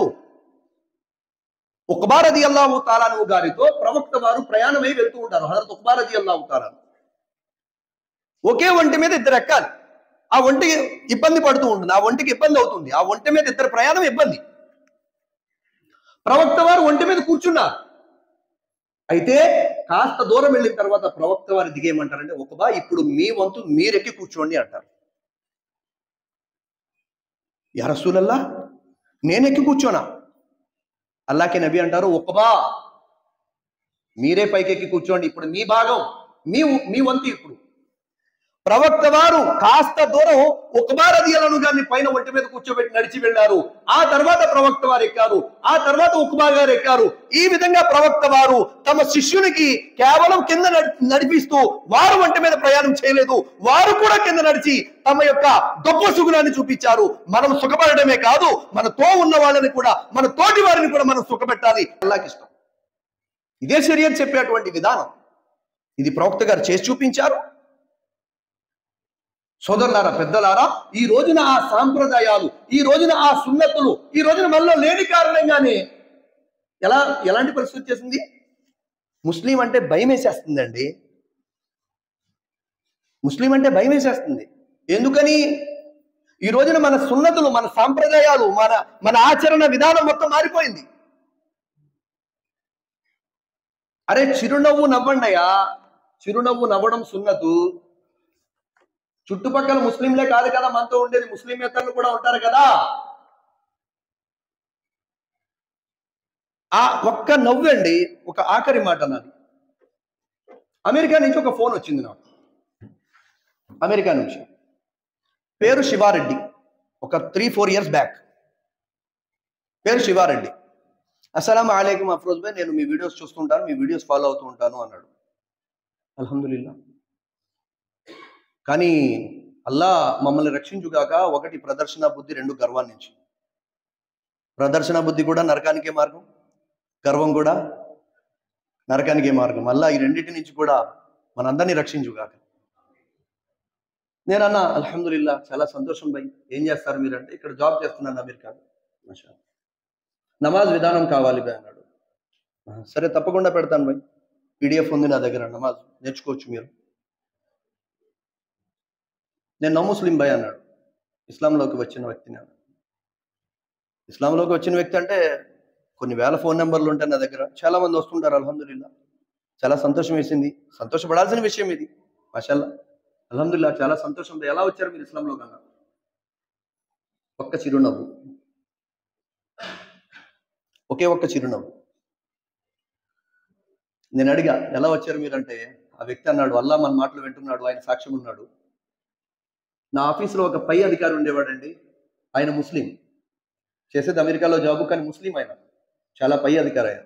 ఉక్బా రదియల్లాహు తాలా అన్హు గారితో ప్రవక్త వారు ప్రయాణమై వెళ్తూ ఉంటారు. హజరత్ ఉక్బా రదియల్లాహు తాలా ఒకే ఒంటి మీద ఇద్దరు ఎక్కాలి. ఆ ఒంటి ఇబ్బంది పడుతూ ఉంటుంది, ఆ ఒంటికి ఇబ్బంది అవుతుంది, ఆ ఒంటి మీద ఇద్దరు ప్రయాణం ఇబ్బంది. ప్రవక్త వారు ఒంటి మీద కూర్చున్నారు. అయితే కాస్త దూరం వెళ్ళిన తర్వాత ప్రవక్త వారు దిగేయమంటారంటే, ఒకబా ఇప్పుడు మీ వంతు మీరెక్కి కూర్చోండి అంటారు. యా రసూలల్లా, నేనెక్కి కూర్చోనా? అల్లాకే నబీ అంటారు, ఒకబా మీరే పైకెక్కి కూర్చోండి, ఇప్పుడు మీ భాగం, మీ వంతు. ఇప్పుడు ప్రవక్త వారు కాస్త దూరం ఒకబా రదియల్లాహు గారిని పైన ఒంటి మీద కూర్చోబెట్టి నడిచి వెళ్ళారు. ఆ తర్వాత ప్రవక్త వారు ఎక్కారు, ఆ తర్వాత ఉక్బా గారు ఎక్కారు. ఈ విధంగా ప్రవక్త వారు తమ శిష్యునికి కేవలం కింద నడిపిస్తూ వారు ఒంటి మీద ప్రయాణం చేయలేదు, వారు కూడా కింద నడిచి తమ యొక్క గొప్ప సుగుణాన్ని చూపించారు. మనం సుఖపడమే కాదు, మనతో ఉన్న వాళ్ళని కూడా, మన తోటి వారిని కూడా మనం సుఖపెట్టాలి. అల్లాహ్కి ఇష్టం. ఇదే షరియత్ చెప్పేటువంటి విధానం. ఇది ప్రవక్త గారు చేసి చూపించారు. సోదరులారా, పెద్దలారా, ఈ రోజున ఆ సాంప్రదాయాలు, ఈ రోజున ఆ సున్నతులు ఈ రోజున మనలో లేని కారణంగానే ఎలాంటి పరిస్థితి చేసింది? ముస్లిం అంటే భయం వేసేస్తుందండి. ముస్లిం అంటే భయం వేసేస్తుంది. ఎందుకని? ఈ రోజున మన సున్నతులు, మన సాంప్రదాయాలు, మన ఆచరణ విధానం మొత్తం మారిపోయింది. అరే చిరునవ్వు నవ్వండియా, చిరునవ్వు నవ్వడం సున్నతు. చుట్టుపక్కల ముస్లింలే కాదు కదా మనతో ఉండేది, ముస్లిమేతరులు కూడా ఉంటారు కదా. ఆ ఒక్క నవ్వండి. ఒక ఆఖరి మాట నాది. అమెరికా నుంచి ఒక ఫోన్ వచ్చింది నాకు. అమెరికా నుంచి, పేరు శివారెడ్డి. ఒక 3-4 years బ్యాక్. పేరు శివారెడ్డి. అస్సలాము అలైకుం అఫ్రోజ్ భాయ్, నేను మీ వీడియోస్ చూస్తుంటాను, మీ వీడియోస్ ఫాలో అవుతూ ఉంటాను అన్నాడు. అల్హమ్దులిల్లా. కానీ అల్లా మమ్మల్ని రక్షించుగాక. 1 ప్రదర్శన బుద్ధి, 2 గర్వాన్ని నుంచి. ప్రదర్శన బుద్ధి కూడా నరకానికే మార్గం, గర్వం కూడా నరకానికే మార్గం. అల్లా ఈ రెండింటి నుంచి కూడా మనందరినీ రక్షించుగాక. నేనన్నా అల్హమ్దులిల్లా, చాలా సంతోషం భాయ్. ఏం చేస్తారు మీరంటే, ఇక్కడ జాబ్ చేస్తున్నాను అమెరికాలో. మాషా, నమాజ్ విధానం కావాలి భాయ్ అన్నాడు. సరే తప్పకుండా పెడతాను భాయ్, PDF ఉంది నా దగ్గర, నమాజ్ నేర్చుకోవచ్చు మీరు. నేను నో ముస్లిం భాయ్ అన్నాడు. ఇస్లాంలోకి వచ్చిన వ్యక్తిని. ఇస్లాంలోకి వచ్చిన వ్యక్తి అంటే కొన్ని వేల ఫోన్ నెంబర్లు ఉంటాయి నా దగ్గర, చాలా మంది వస్తుంటారు. అల్హమ్దులిల్లా, చాలా సంతోషం వేసింది, సంతోషపడాల్సిన విషయం ఇది. మాషాల్లా, అల్హమ్దులిల్లా, చాలా సంతోషం. ఎలా వచ్చారు మీరు ఇస్లాంలోకి అన్నారు? ఒక్క చిరునవ్వు, ఒకే ఒక్క చిరునవ్వు. నేను అడిగా, ఎలా వచ్చారు మీరంటే, ఆ వ్యక్తి అన్నాడు, అల్లా మన మాటలు వింటున్నాడు, ఆయన సాక్ష్యం ఉన్నాడు. నా ఆఫీసులో ఒక పై అధికారి ఉండేవాడండి, ఆయన ముస్లిం, చేసేది అమెరికాలో జాబు, కానీ ముస్లిం. ఆయన చాలా పై అధికారి. ఆయన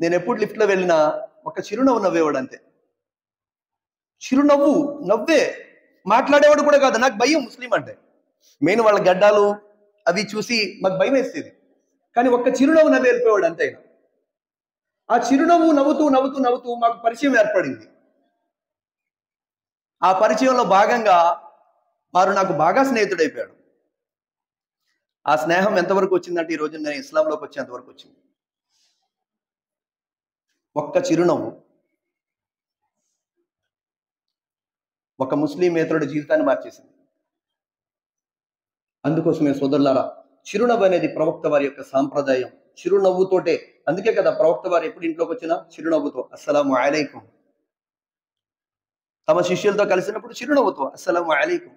నేను ఎప్పుడు లిఫ్ట్లో వెళ్ళినా ఒక చిరునవ్వు నవ్వేవాడు అంతే. చిరునవ్వు నవ్వే, మాట్లాడేవాడు కూడా కాదు. నాకు భయం ముస్లిం అంటే. మెయిన్ వాళ్ళ గడ్డాలు అవి చూసి మాకు భయం వేసేది. కానీ ఒక్క చిరునవ్వు నవ్వి వెళ్ళిపోయాడు అంతే. ఆ చిరునవ్వు నవ్వుతూ నవ్వుతూ నవ్వుతూ మాకు పరిచయం ఏర్పడింది. ఆ పరిచయంలో భాగంగా వారు నాకు బాగా స్నేహితుడైపోయాడు. ఆ స్నేహం ఎంతవరకు వచ్చిందంటే, ఈ రోజు నేను ఇస్లాంలోకి వచ్చేంతవరకు వచ్చింది. ఒక్క చిరునవ్వు ఒక ముస్లిమేతరుడి జీవితాన్ని మార్చేసింది. అందుకోసమే సోదరులారా, చిరునవ్వు అనేది ప్రవక్త వారి యొక్క సాంప్రదాయం. చిరునవ్వుతోటే, అందుకే కదా ప్రవక్త వారు ఎప్పుడు ఇంట్లోకి వచ్చినా చిరునవ్వుతో అస్సలాము అలైకుం. తమ శిష్యులతో కలిసినప్పుడు చిరునవ్వుతో అస్సలాము అలైకుం.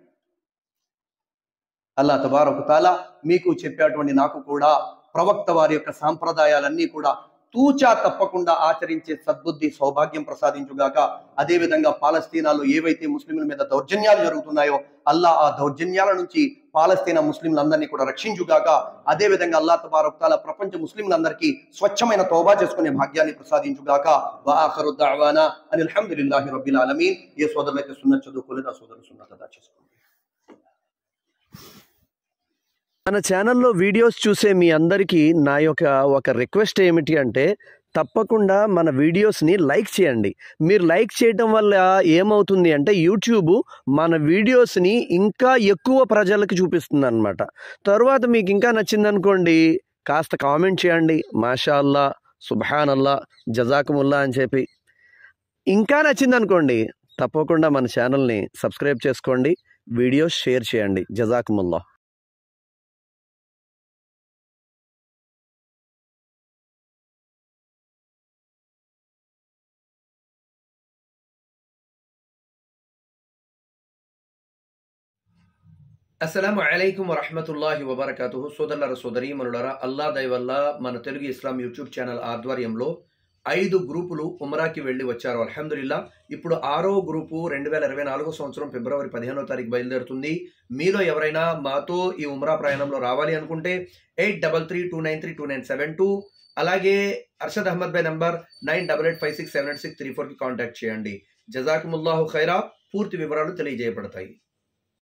అల్లాహ్ తబారక తఆలా మీకు చెప్పేటువంటి నాకు కూడా ప్రవక్త వారి యొక్క సాంప్రదాయాలన్నీ కూడా తూచా తప్పకుండా ఆచరించే సద్బుద్ధి సౌభాగ్యం ప్రసాదించుగాక. అదేవిధంగా పాలస్తీనాలో ఏవైతే ముస్లింల మీద దౌర్జన్యాలు జరుగుతున్నాయో, అల్లాహ్ ఆ దౌర్జన్యాల నుంచి పాలస్తీనా ముస్లింలందరినీ కూడా రక్షించుగాక. అదేవిధంగా అల్లాహ్ తబారక తఆలా ప్రపంచ ముస్లింలందరికీ స్వచ్ఛమైన తౌబా చేసుకునే భాగ్యాన్ని ప్రసాదించుగాక. వ ఆఖిరు దఅవానా అనిల్ హమ్దులిల్లాహి రబ్బిల్ ఆలమీన్. ఏ సోదరులైతే సున్నత్ చదువుకోలేదో ఆ సోదరులు సున్నత్ అదా చేసుకోండి. మన ఛానల్లో వీడియోస్ చూసే మీ అందరికీ నా యొక్క ఒక రిక్వెస్ట్ ఏమిటి అంటే, తప్పకుండా మన వీడియోస్ని లైక్ చేయండి. మీరు లైక్ చేయటం వల్ల ఏమవుతుంది అంటే, యూట్యూబ్ మన వీడియోస్ని ఇంకా ఎక్కువ ప్రజలకు చూపిస్తుంది అనమాట. తర్వాత మీకు ఇంకా నచ్చిందనుకోండి, కాస్త కామెంట్ చేయండి, మాషా అల్లా, సుబ్హానల్లా, జజాకుముల్లా అని చెప్పి. ఇంకా నచ్చిందనుకోండి, తప్పకుండా మన ఛానల్ని సబ్స్క్రైబ్ చేసుకోండి, వీడియోస్ షేర్ చేయండి. జజాకుముల్లా. అస్సలాము అలైకుం వరహ్మతుల్లాహి వబరకాతుహు. సోదరులారా సోదరీమణులారా, అల్లా దయ వల్ల మన తెలుగు ఇస్లాం యూట్యూబ్ ఛానల్ ఆధ్వర్యంలో 5 గ్రూపులు ఉమ్రాకి వెళ్ళి వచ్చారు. అల్హమ్దులిల్లా. ఇప్పుడు 6వ గ్రూపు 2024 సంవత్సరం ఫిబ్రవరి 15వ తారీఖు బయలుదేరుతుంది. మీలో ఎవరైనా మాతో ఈ ఉమ్రా ప్రయాణంలో రావాలి అనుకుంటే 8332932972 అలాగే అర్షద్ అహ్మద్ బై నంబర్ 9885678634కి కాంటాక్ట్ చేయండి. జజాకుముల్లాహు ఖైరా. పూర్తి వివరాలు తెలియజేయబడతాయి.